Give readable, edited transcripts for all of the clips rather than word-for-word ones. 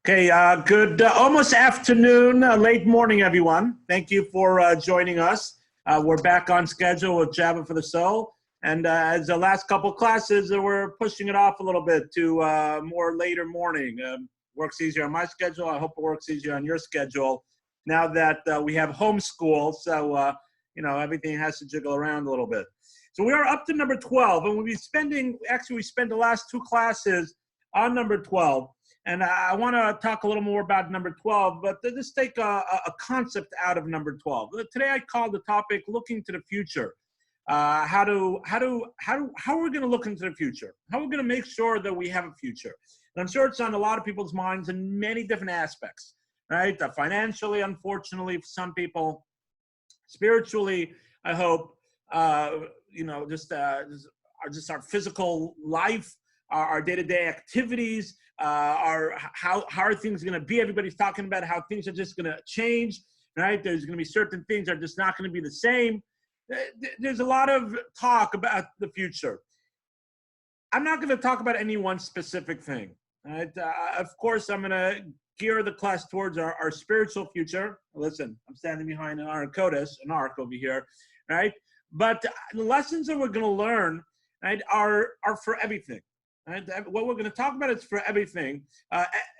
Okay, good almost afternoon, late morning, everyone. Thank you for joining us. We're back on schedule with Java for the Soul. And as the last couple classes, we're pushing it off a little bit to more later morning. Works easier on my schedule. I hope it works easier on your schedule now that we have homeschool. So, everything has to jiggle around a little bit. So we are up to number 12, and we spent the last two classes on number 12. And I want to talk a little more about number 12, but let's take a concept out of number 12. Today I called the topic "Looking to the Future." How are we going to look into the future? How are we going to make sure that we have a future? And I'm sure it's on a lot of people's minds in many different aspects, right? Financially, unfortunately, for some people, spiritually, I hope, just our physical life, our day-to-day activities, how are things going to be? Everybody's talking about how things are just going to change, right? There's going to be certain things that are just not going to be the same. There's a lot of talk about the future. I'm not going to talk about any one specific thing. Right? Of course, I'm going to gear the class towards our spiritual future. Listen, I'm standing behind an ark over here, right? But the lessons that we're going to learn, right, are for everything. Right? What we're going to talk about is for everything,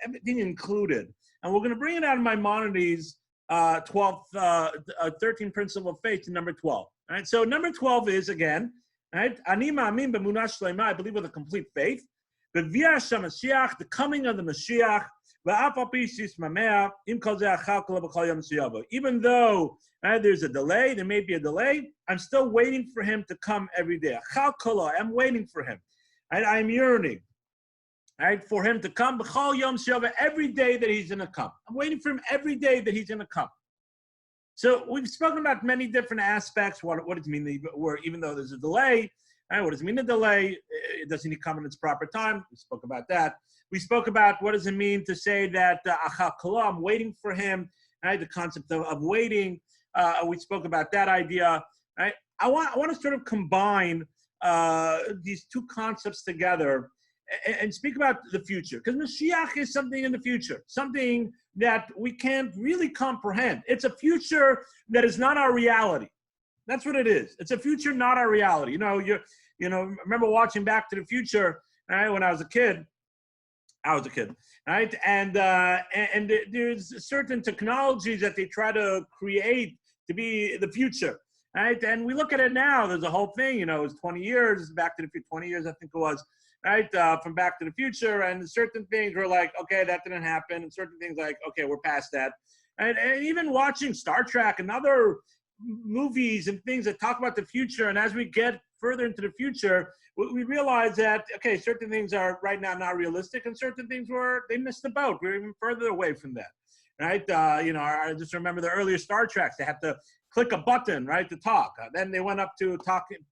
everything included. And we're going to bring it out of Maimonides' 13 Principle of Faith to number 12. Right? So number 12 is, again, right? Ani ma'amin b'emunah shlema, I believe with a complete faith. B'viah Mashiach, the coming of the Mashiach. Even though there's a delay, there may be a delay, I'm still waiting for him to come every day. I'm waiting for him. I'm yearning, right, for him to come every day that he's going to come. I'm waiting for him every day that he's going to come. So we've spoken about many different aspects. What does it mean? Even though there's a delay, right? What does it mean, the delay? Doesn't he come in its proper time? We spoke about that. We spoke about what does it mean to say that I'm waiting for him, right? The concept of waiting. We spoke about that idea, right? I want to sort of combine these two concepts together and speak about the future, because Mashiach is something in the future, something that we can't really comprehend. It's a future that is not our reality. That's what it is. It's a future, not our reality. Remember watching Back to the Future, right? When I was a kid, right? And there's certain technologies that they try to create to be the future. Right, and we look at it now. There's a whole thing, it was 20 years, Back to the Future, 20 years, I think it was, right, from Back to the Future, and certain things were like, okay, that didn't happen, and certain things like, okay, we're past that. And even watching Star Trek and other movies and things that talk about the future, and as we get further into the future, we realize that, okay, certain things are right now not realistic, and certain things they missed the boat. We're even further away from that, right? I just remember the earlier Star Treks, they had to click a button, right, to talk. Then they went up to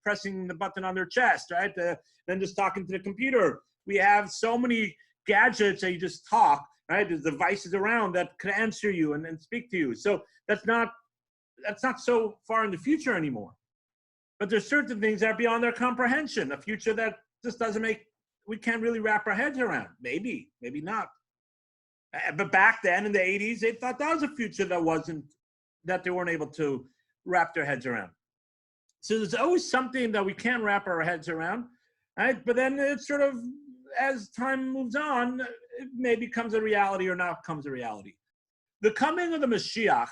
pressing the button on their chest, right? Then just talking to the computer. We have so many gadgets that you just talk, right? There's devices around that could answer you and speak to you. So that's not so far in the future anymore. But there's certain things that are beyond our comprehension, a future that just we can't really wrap our heads around. Maybe not. But back then in the 80s, they thought that was a future that they weren't able to wrap their heads around. So there's always something that we can wrap our heads around, right? But then it's sort of, as time moves on, it may becomes a reality or not becomes a reality. The coming of the Mashiach,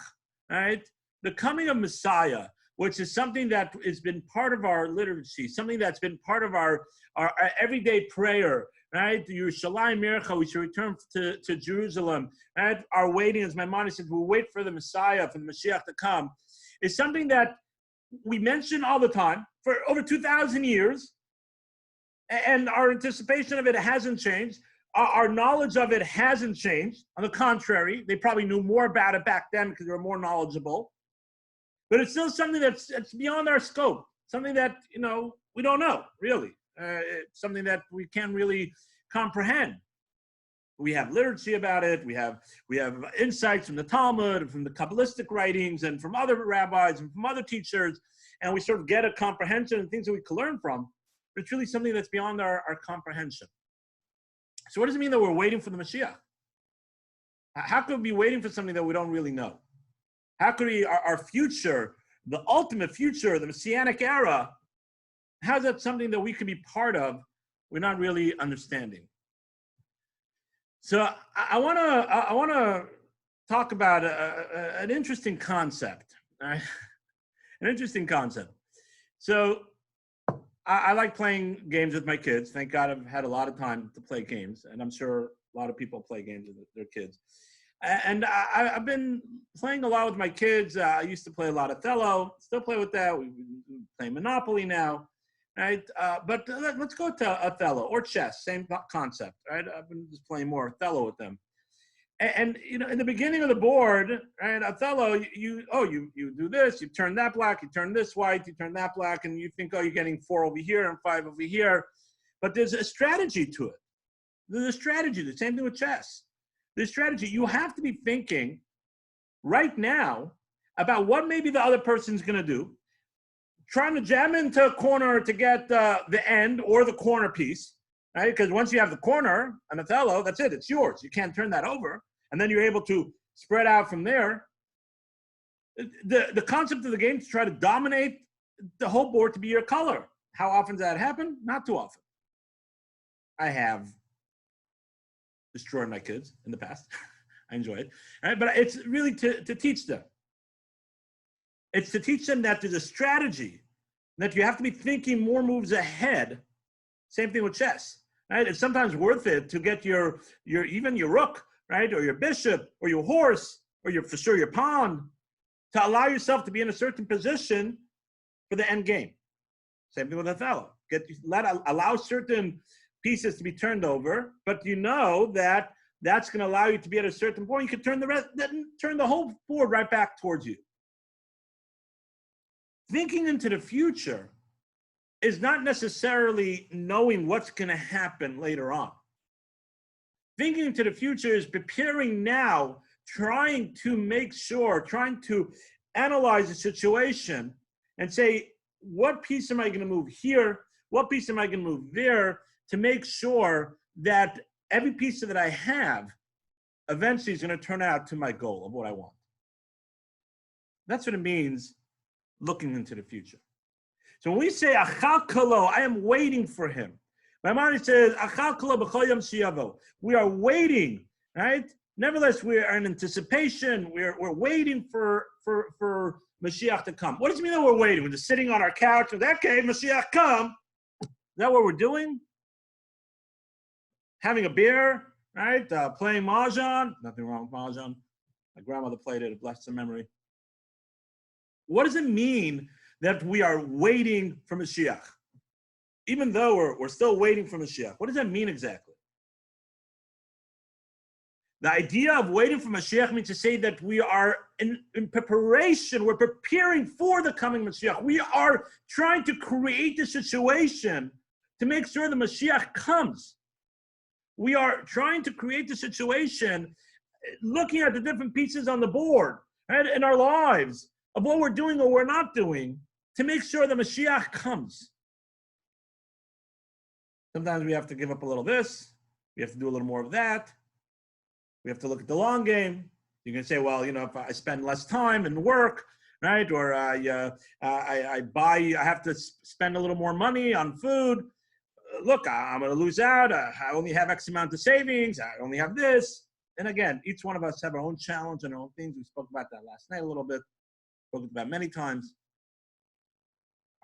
right? The coming of Messiah, which is something that has been part of our liturgy, something that's been part of our everyday prayer, right? Yerushalayim Mircha, we should return to Jerusalem. Right? Our waiting, as Maimonides says, we'll wait for the Messiah, for the Mashiach to come, is something that we mention all the time for over 2,000 years, and our anticipation of it hasn't changed. Our knowledge of it hasn't changed. On the contrary, they probably knew more about it back then because they were more knowledgeable. But it's still something that's beyond our scope, something that, we don't know, really. It's something that we can't really comprehend. We have literacy about it. We have insights from the Talmud, from the Kabbalistic writings, and from other rabbis and from other teachers, and we sort of get a comprehension and things that we can learn from. But it's really something that's beyond our comprehension. So what does it mean that we're waiting for the Mashiach? How could we be waiting for something that we don't really know? How could we, our future, the ultimate future, the Messianic era, how's that something that we could be part of? We're not really understanding. So I want to talk about an interesting concept. Right? An interesting concept. So I like playing games with my kids. Thank God I've had a lot of time to play games, and I'm sure a lot of people play games with their kids. And I've been playing a lot with my kids. I used to play a lot of Othello. Still play with that. We play Monopoly now, right? But let's go to Othello or chess. Same concept, right? I've been just playing more Othello with them. And you know, in the beginning of the board, right, Othello, you do this, you turn that black, you turn this white, you turn that black, and you think, oh, you're getting 4 over here and 5 over here. But there's a strategy to it. There's a strategy. The same thing with chess. There's strategy. You have to be thinking right now about what maybe the other person's going to do, trying to jam into a corner to get the end or the corner piece, right? Because once you have the corner on Othello, that's it. It's yours. You can't turn that over. And then you're able to spread out from there. The concept of the game is to try to dominate the whole board to be your color. How often does that happen? Not too often. I have destroyed my kids in the past. I enjoy it. Right? But it's really to teach them. It's to teach them that there's a strategy, that you have to be thinking more moves ahead. Same thing with chess. Right? It's sometimes worth it to get your even your rook, right, or your bishop, or your horse, or for sure your pawn, to allow yourself to be in a certain position for the end game. Same thing with Othello. Allow certain pieces to be turned over, but you know that that's going to allow you to be at a certain point. You can turn the whole board right back towards you. Thinking into the future is not necessarily knowing what's going to happen later on. Thinking into the future is preparing now, trying to analyze the situation and say, what piece am I going to move here? What piece am I going to move there to make sure that every piece that I have eventually is going to turn out to my goal of what I want. That's what it means looking into the future. So when we say, Achal kalo, I am waiting for him. Maimonides says, Achal kalo b'chol yom sheyavo. We are waiting, right? Nevertheless, we are in anticipation. We're waiting for Mashiach to come. What does it mean that we're waiting? We're just sitting on our couch and, okay, Mashiach come. Is that what we're doing? Having a beer, right? Playing mahjong. Nothing wrong with mahjong. My grandmother played it, bless her memory. What does it mean that we are waiting for Mashiach? Even though we're still waiting for Mashiach, what does that mean exactly? The idea of waiting for Mashiach means to say that we are in preparation. We're preparing for the coming Mashiach. We are trying to create the situation to make sure the Mashiach comes. We are trying to create the situation, looking at the different pieces on the board, right, in our lives, of what we're doing or we're not doing, to make sure the Mashiach comes. Sometimes we have to give up a little this. We have to do a little more of that. We have to look at the long game. You can say, well, if I spend less time in work, right, or I have to spend a little more money on food. Look, I'm going to lose out. I only have X amount of savings. I only have this. And again, each one of us have our own challenge and our own things. We spoke about that last night a little bit. Spoken about many times.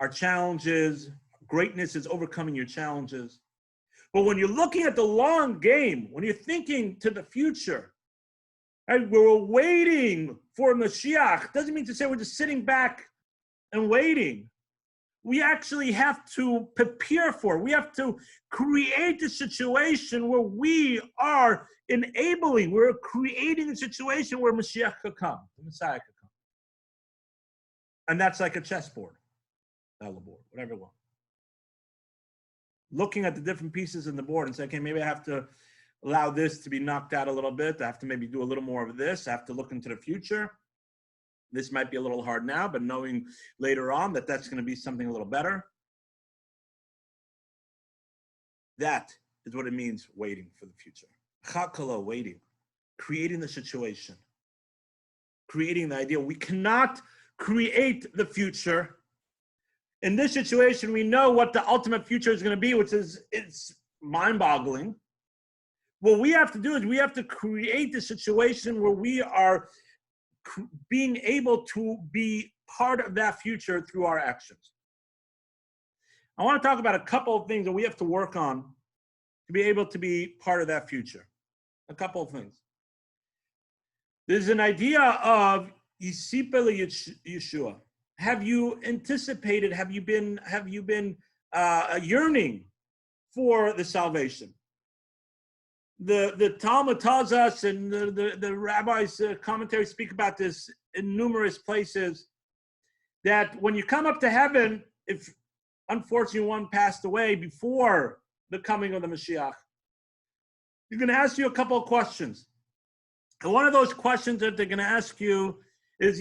Our challenges, greatness is overcoming your challenges. But when you're looking at the long game, when you're thinking to the future, and we're waiting for Mashiach, doesn't mean to say we're just sitting back and waiting. We actually have to prepare for it. We have to create a situation where we are enabling, we're creating a situation where Mashiach could come, the Messiah could come. And that's like a chessboard, board, whatever you want. Looking at the different pieces in the board and say, okay, maybe I have to allow this to be knocked out a little bit. I have to maybe do a little more of this. I have to look into the future. This might be a little hard now, but knowing later on that that's going to be something a little better. That is what it means waiting for the future. Chakala, waiting. creating the situation, creating the idea. We cannot create the future. In this situation, we know what the ultimate future is going to be, which is, it's mind-boggling. What we have to do is we have to create the situation where we are being able to be part of that future through our actions. I want to talk about a couple of things that we have to work on to be able to be part of that future. A couple of things. There's an idea of Yisipel Yeshua. Have you anticipated? Have you been yearning for the salvation? The Talmud tells us, and the rabbis' commentaries speak about this in numerous places, that when you come up to heaven, if unfortunately one passed away before the coming of the Mashiach, you're going to ask you a couple of questions. And one of those questions that they're going to ask you is,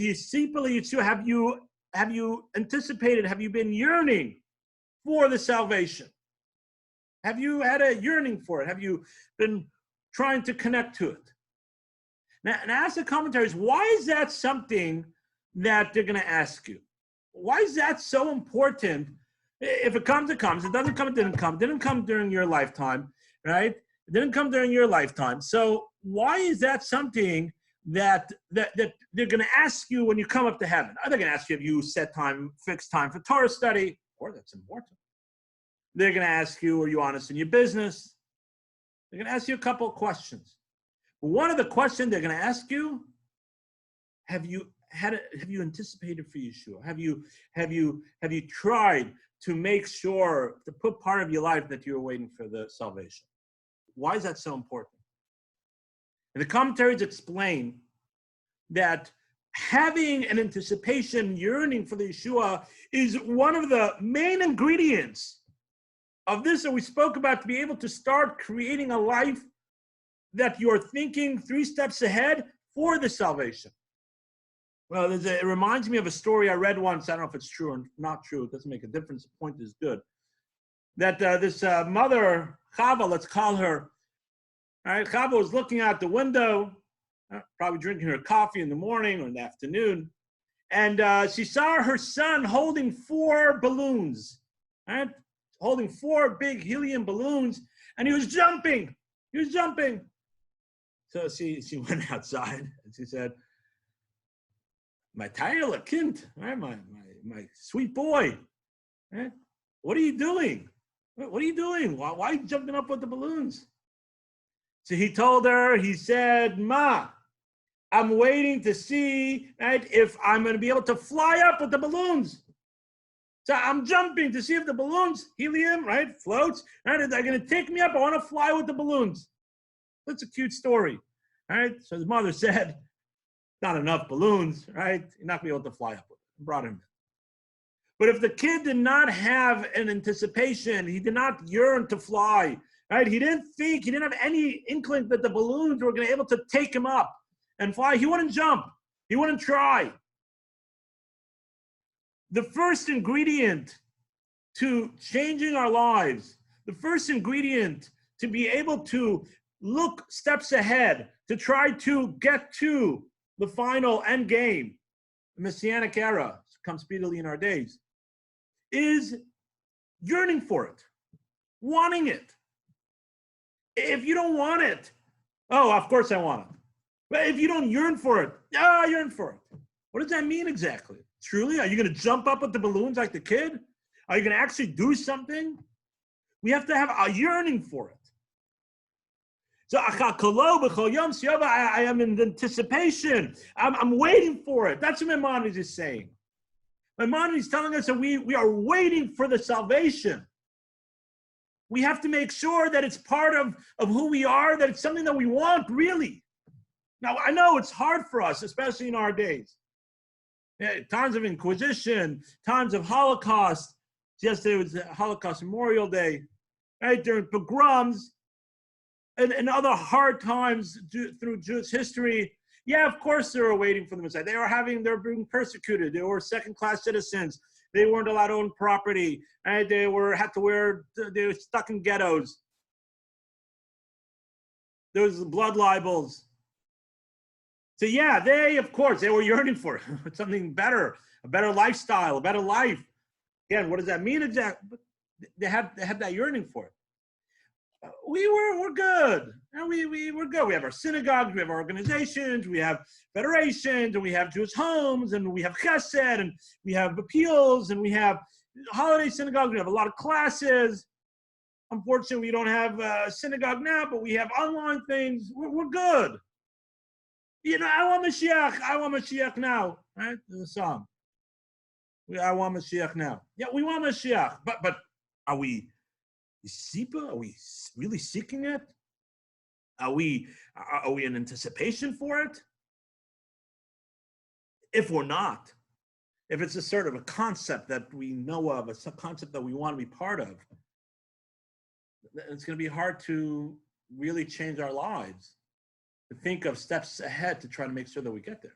have you anticipated, have you been yearning for the salvation? Have you had a yearning for it? Have you been trying to connect to it? Now, and ask the commentaries, why is that something that they're going to ask you? Why is that so important? If it comes, it comes. It doesn't come, it didn't come. It didn't come during your lifetime, right? It didn't come during your lifetime. So why is that something that they're going to ask you when you come up to heaven? Are they going to ask you, have you set time, fixed time for Torah study? Or that's important. They're going to ask you, are you honest in your business? They're going to ask you a couple of questions. One of the questions they're going to ask you, have you anticipated for Yeshua? Have you tried to make sure to put part of your life that you're waiting for the salvation? Why is that so important? And the commentaries explain that having an anticipation, yearning for the Yeshua is one of the main ingredients of this that we spoke about, to be able to start creating a life that you're thinking 3 steps ahead for the salvation. Well, it reminds me of a story I read once. I don't know if it's true or not true. It doesn't make a difference. The point is good. That this mother, Chava, let's call her, all right, Chava was looking out the window, probably drinking her coffee in the morning or in the afternoon, and she saw her son holding 4 balloons, right? Holding 4 big helium balloons, and he was jumping. He was jumping. So she went outside and she said, "My Tyler kind, right? My sweet boy, right? What are you doing? What are you doing? Why are you jumping up with the balloons?" So he told her, he said, "Ma, I'm waiting to see, right, if I'm going to be able to fly up with the balloons. So I'm jumping to see if the balloons, helium, right, floats, right, they're going to take me up. I want to fly with the balloons." That's a cute story, right? So his mother said, "Not enough balloons, right? You're not going to be able to fly up with it." Brought him in. But if the kid did not have an anticipation, he did not yearn to fly, right? He didn't think, he didn't have any inkling that the balloons were going to be able to take him up and fly. He wouldn't jump. He wouldn't try. The first ingredient to changing our lives, the first ingredient to be able to look steps ahead, to try to get to the final end game, the Messianic era, come speedily in our days, is yearning for it, wanting it. If you don't want it, oh, of course I want it. But if you don't yearn for it, I yearn for it. What does that mean exactly? Truly, are you going to jump up with the balloons like the kid? Are you going to actually do something? We have to have a yearning for it. So I am in anticipation. I'm waiting for it. That's what Maimonides is saying. Maimonides is telling us that we are waiting for the salvation. We have to make sure that it's part of who we are, that it's something that we want, really. Now, I know it's hard for us, especially in our days. Yeah, times of Inquisition, times of Holocaust. Yesterday was the Holocaust Memorial Day, right? During pogroms and other hard times through Jewish history. Yeah, of course they were waiting for the Messiah. They were being persecuted. They were second-class citizens. They weren't allowed to own property. Right? They were stuck in ghettos. There was blood libels. So yeah, of course, they were yearning for something better, a better lifestyle, a better life. Again, what does that mean exactly? They have that yearning for it. We're good. And we're good. We have our synagogues, we have our organizations, we have federations, and we have Jewish homes, and we have chesed, and we have appeals, and we have holiday synagogues. We have a lot of classes. Unfortunately, we don't have a synagogue now, but we have online things. We're good. You know, I want Mashiach. I want Mashiach now. Right? There's a song. I want Mashiach now. Yeah, we want Mashiach. But are we Sipa? Are we really seeking it? Are we in anticipation for it? If we're not, if it's a sort of a concept that we know of, a concept that we want to be part of, it's going to be hard to really change our lives, to think of steps ahead to try to make sure that we get there.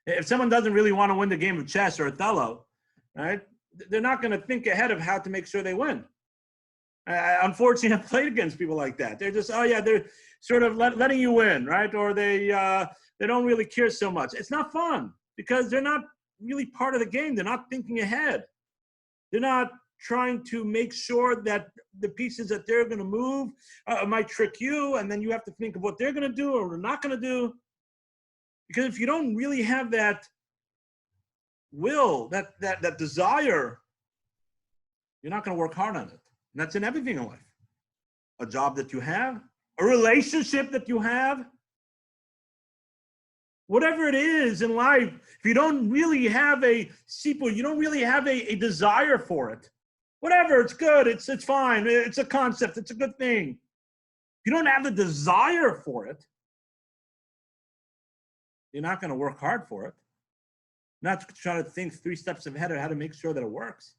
If someone doesn't really want to win the game of chess or Othello, right, they're not going to think ahead of how to make sure they win. Unfortunately, I've played against people like that. They're just, oh yeah, they're sort of letting you win, right? Or they don't really care so much. It's not fun because they're not really part of the game. They're not thinking ahead. They're not trying to make sure that the pieces that they're going to move might trick you, and then you have to think of what they're going to do or they're not going to do. Because if you don't really have that will, that desire, you're not going to work hard on it. And that's in everything in life. A job that you have, a relationship that you have, whatever it is in life, if you don't really have a sipur, you don't really have a desire for it, whatever, it's good, it's fine, it's a concept, it's a good thing. If you don't have the desire for it, you're not going to work hard for it. You're not trying to think 3 steps ahead of how to make sure that it works.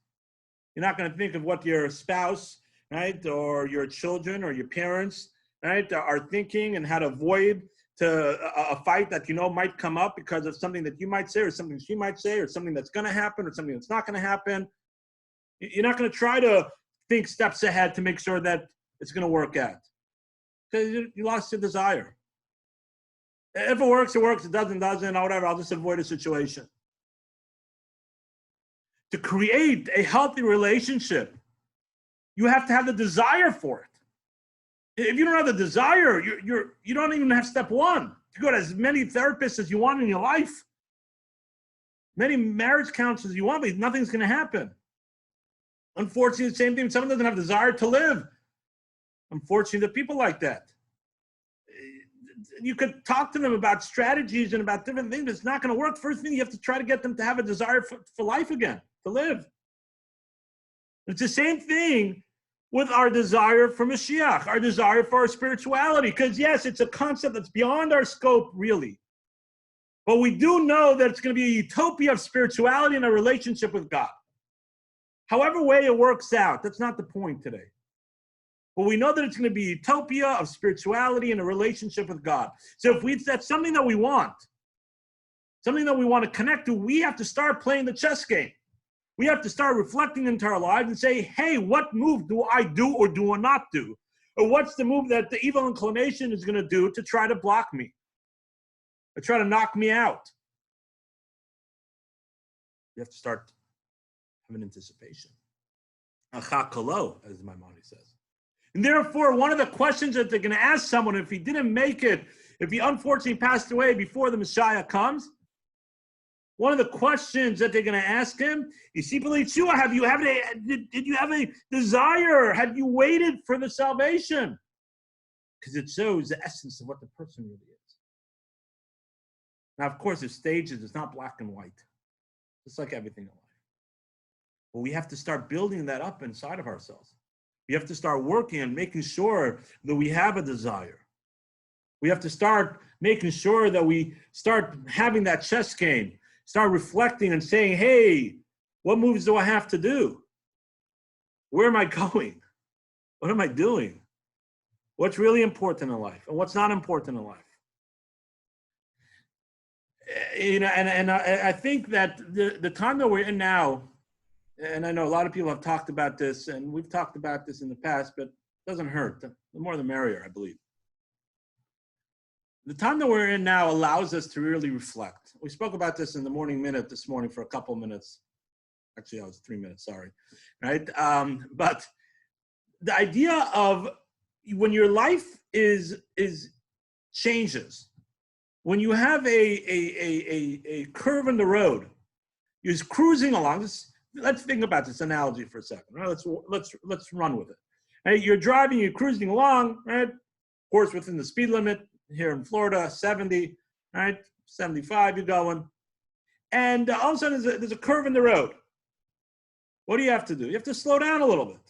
You're not going to think of what your spouse, right, or your children or your parents, right, are thinking and how to avoid a fight that you know might come up because of something that you might say or something she might say or something that's going to happen or something that's not going to happen. You're not going to try to think steps ahead to make sure that it's going to work out because you lost your desire. If it works, it works. It doesn't, or whatever. I'll just avoid a situation. To create a healthy relationship, you have to have the desire for it. If you don't have the desire, you don't even have step 1. You go to as many therapists as you want in your life, many marriage counselors you want, but nothing's going to happen. Unfortunately, the same thing. Someone doesn't have desire to live. Unfortunately, there are people like that. You could talk to them about strategies and about different things, but it's not going to work. First thing, you have to try to get them to have a desire for life again, to live. It's the same thing with our desire for Mashiach, our desire for our spirituality. Because yes, it's a concept that's beyond our scope, really. But we do know that it's going to be a utopia of spirituality and a relationship with God. However way it works out, that's not the point today. But we know that it's going to be a utopia of spirituality and a relationship with God. So if that's something that we want, something that we want to connect to, we have to start playing the chess game. We have to start reflecting into our lives and say, hey, what move do I do or do I not do? Or what's the move that the evil inclination is going to do to try to block me? Or try to knock me out? You have to start having anticipation. Achakalo, as Maimonides says. And therefore, one of the questions that they're going to ask someone, if he didn't make it, if he unfortunately passed away before the Messiah comes, one of the questions that they're going to ask him is, did you have a desire? Had you waited for the salvation? Because it shows the essence of what the person really is. Now, of course, there's stages. It's not black and white. It's like everything in life. But we have to start building that up inside of ourselves. We have to start working and making sure that we have a desire. We have to start making sure that we start having that chess game. Start reflecting and saying, hey, what moves do I have to do? Where am I going? What am I doing? What's really important in life and what's not important in life? You know, and I think that the time that we're in now, and I know a lot of people have talked about this, and we've talked about this in the past, but it doesn't hurt. The more the merrier, I believe. The time that we're in now allows us to really reflect. We spoke about this in the morning minute this morning for a couple minutes. Actually, that was 3 minutes, sorry. Right? But the idea of when your life is changes, when you have a curve in the road, you're cruising along. Let's think about this analogy for a second. Right? Let's run with it. Right? You're driving, you're cruising along, right? Of course, within the speed limit here in Florida, 70, right? 75, you're going. And all of a sudden, there's a curve in the road. What do you have to do? You have to slow down a little bit.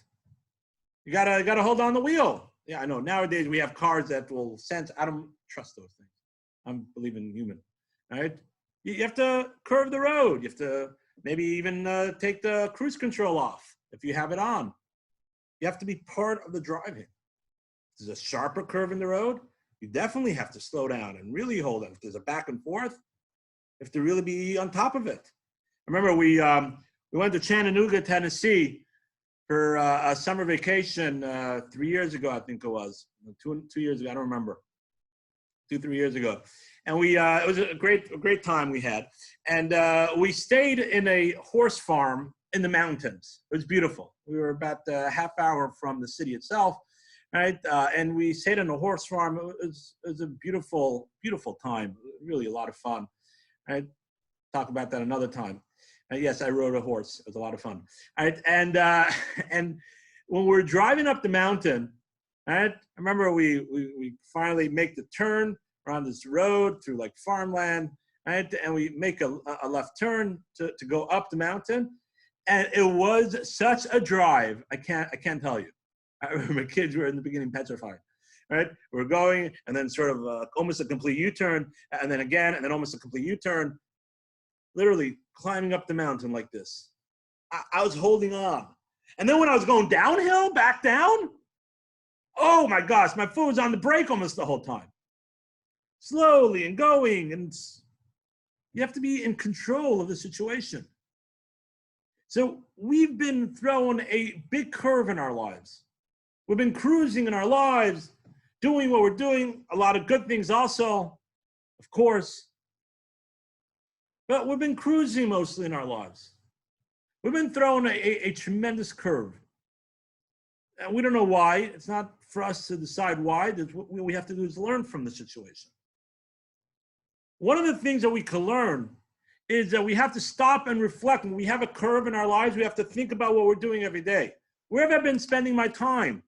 You gotta hold on the wheel. Yeah, I know. Nowadays we have cars that will sense. I don't trust those things. I'm believing human, right? You have to curve the road. You have to maybe even take the cruise control off if you have it on. You have to be part of the driving. If there's a sharper curve in the road, you definitely have to slow down and really hold it. If there's a back and forth, you have to really be on top of it. I remember we went to Chattanooga, Tennessee for a summer vacation 3 years ago, I think it was. 2 years ago, I don't remember. 3 years ago. And it was a great time we had. And we stayed in a horse farm in the mountains. It was beautiful. We were about a half hour from the city itself, right? And we stayed in a horse farm. It was a beautiful, beautiful time. Really a lot of fun. Right? Talk about that another time. Yes, I rode a horse. It was a lot of fun. Right? And when we were driving up the mountain, right? I remember we finally make the turn around this road through like farmland, right? And we make a left turn to go up the mountain. And it was such a drive. I can't tell you. I remember my kids were in the beginning petrified, right? We're going and then sort of almost a complete U-turn and then again, and then almost a complete U-turn, literally climbing up the mountain like this. I was holding on. And then when I was going downhill, back down, oh my gosh, my foot was on the brake almost the whole time. Slowly and going, and you have to be in control of the situation. So we've been thrown a big curve in our lives. We've been cruising in our lives, doing what we're doing, a lot of good things also, of course. But we've been cruising mostly in our lives. We've been thrown a tremendous curve. And we don't know why. It's not for us to decide why. What we have to do is learn from the situation. One of the things that we can learn is that we have to stop and reflect. When we have a curve in our lives, we have to think about what we're doing every day. Where have I been spending my time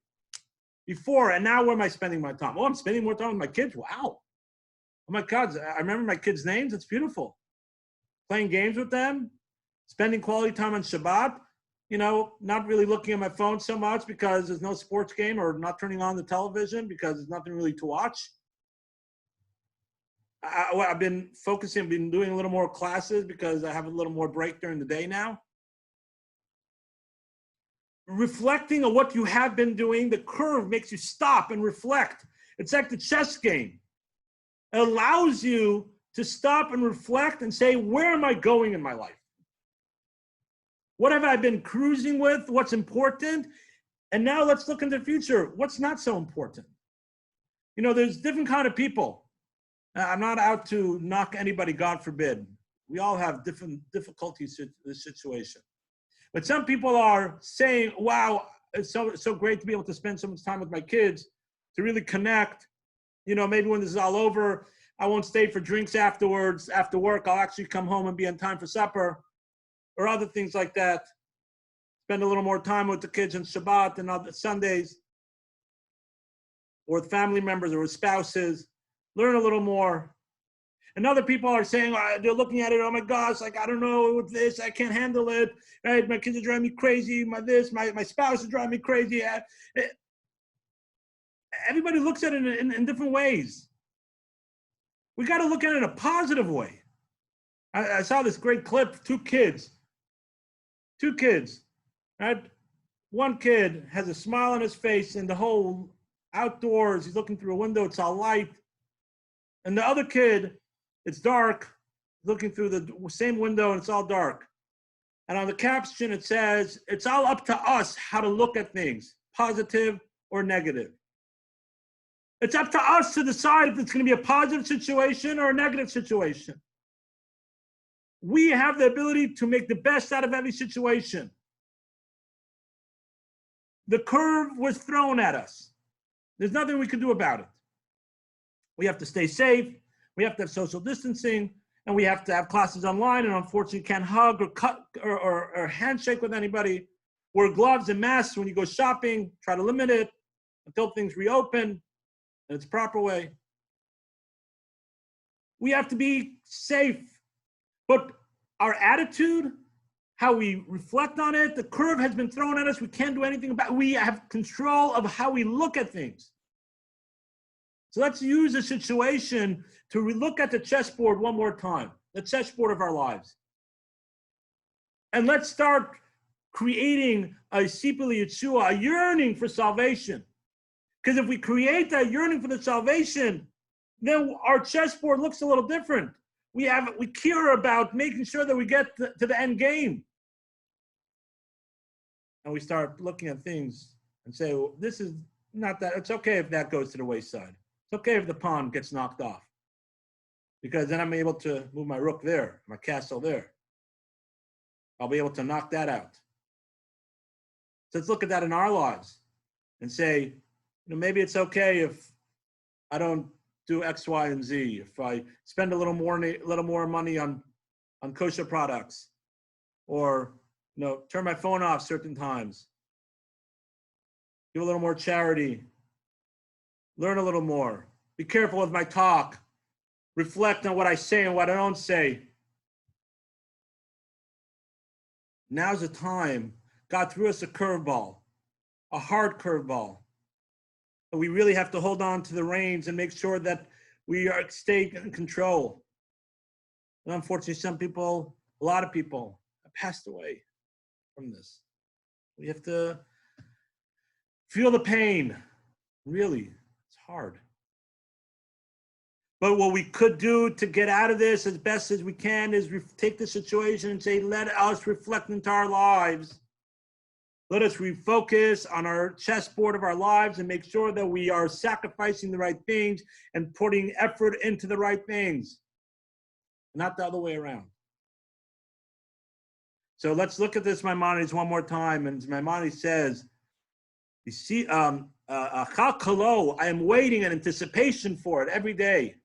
before? And now where am I spending my time? Oh, I'm spending more time with my kids. Wow. Oh my God. I remember my kids' names. It's beautiful. Playing games with them, spending quality time on Shabbat, not really looking at my phone so much because there's no sports game, or not turning on the television because there's nothing really to watch. I've been focusing, been doing a little more classes because I have a little more break during the day now. Reflecting on what you have been doing, the curve makes you stop and reflect. It's like the chess game. It allows you to stop and reflect and say, where am I going in my life? What have I been cruising with? What's important? And now let's look into the future. What's not so important? There's different kind of people. I'm not out to knock anybody, God forbid. We all have different difficulties in this situation. But some people are saying, wow, it's so great to be able to spend so much time with my kids, to really connect. Maybe when this is all over, I won't stay for drinks afterwards. After work, I'll actually come home and be on time for supper, or other things like that. Spend a little more time with the kids on Shabbat and other Sundays, or with family members or with spouses. Learn a little more. And other people are saying, they're looking at it, oh my gosh, like, I don't know with this, I can't handle it. Right? My kids are driving me crazy. My spouse is driving me crazy. Everybody looks at it in different ways. We got to look at it in a positive way. I saw this great clip, two kids, right? One kid has a smile on his face in the whole outdoors. He's looking through a window, it's all light. And the other kid, it's dark, looking through the same window and it's all dark. And on the caption, it says, it's all up to us how to look at things, positive or negative. It's up to us to decide if it's going to be a positive situation or a negative situation. We have the ability to make the best out of every situation. The curve was thrown at us. There's nothing we can do about it. We have to stay safe. We have to have social distancing, and we have to have classes online, and unfortunately can't hug or cut or handshake with anybody. Wear gloves and masks when you go shopping. Try to limit it until things reopen in its proper way. We have to be safe, but our attitude, how we reflect on it, the curve has been thrown at us. We can't do anything about it. We have control of how we look at things. So let's use the situation to relook at the chessboard one more time, the chessboard of our lives. And let's start creating a sipuli yeshua, a yearning for salvation. Because if we create that yearning for the salvation, then our chessboard looks a little different. We care about making sure that we get to the end game. And we start looking at things and say, well, this is not that, it's okay if that goes to the wayside. It's okay if the pawn gets knocked off. Because then I'm able to move my rook there, my castle there. I'll be able to knock that out. So let's look at that in our lives and say, maybe it's okay if I don't do X, Y, and Z. If I spend a little more money on kosher products, or turn my phone off certain times, do a little more charity, learn a little more, be careful with my talk, reflect on what I say and what I don't say. Now's the time. God threw us a curveball, a hard curveball. But we really have to hold on to the reins and make sure that we stay in control. And unfortunately, a lot of people have passed away from this. We have to feel the pain. Really, it's hard. But what we could do to get out of this as best as we can is take the situation and say, let us reflect into our lives. Let us refocus on our chessboard of our lives and make sure that we are sacrificing the right things and putting effort into the right things, not the other way around. So let's look at this Maimonides one more time. And Maimonides says, you see, I am waiting in anticipation for it every day.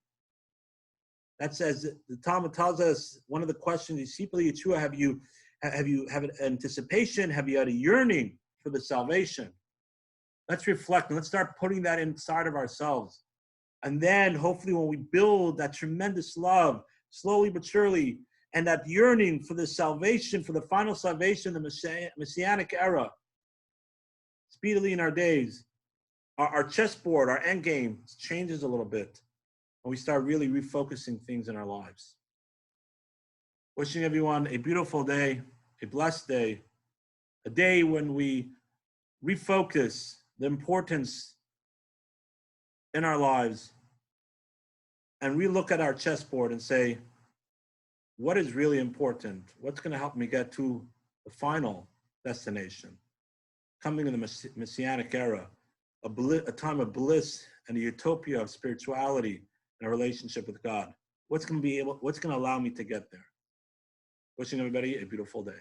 That says, the Talmud tells us, one of the questions, have you an anticipation? Have you had a yearning for the salvation? Let's reflect and let's start putting that inside of ourselves. And then hopefully when we build that tremendous love, slowly but surely, and that yearning for the salvation, for the final salvation, the Messianic era, speedily in our days, our chessboard, our end game changes a little bit. And we start really refocusing things in our lives. Wishing everyone a beautiful day, a blessed day, a day when we refocus the importance in our lives and relook at our chessboard and say, what is really important? What's going to help me get to the final destination? Coming in the Messianic era, a time of bliss and a utopia of spirituality and a relationship with God. What's going to allow me to get there? Wishing everybody a beautiful day.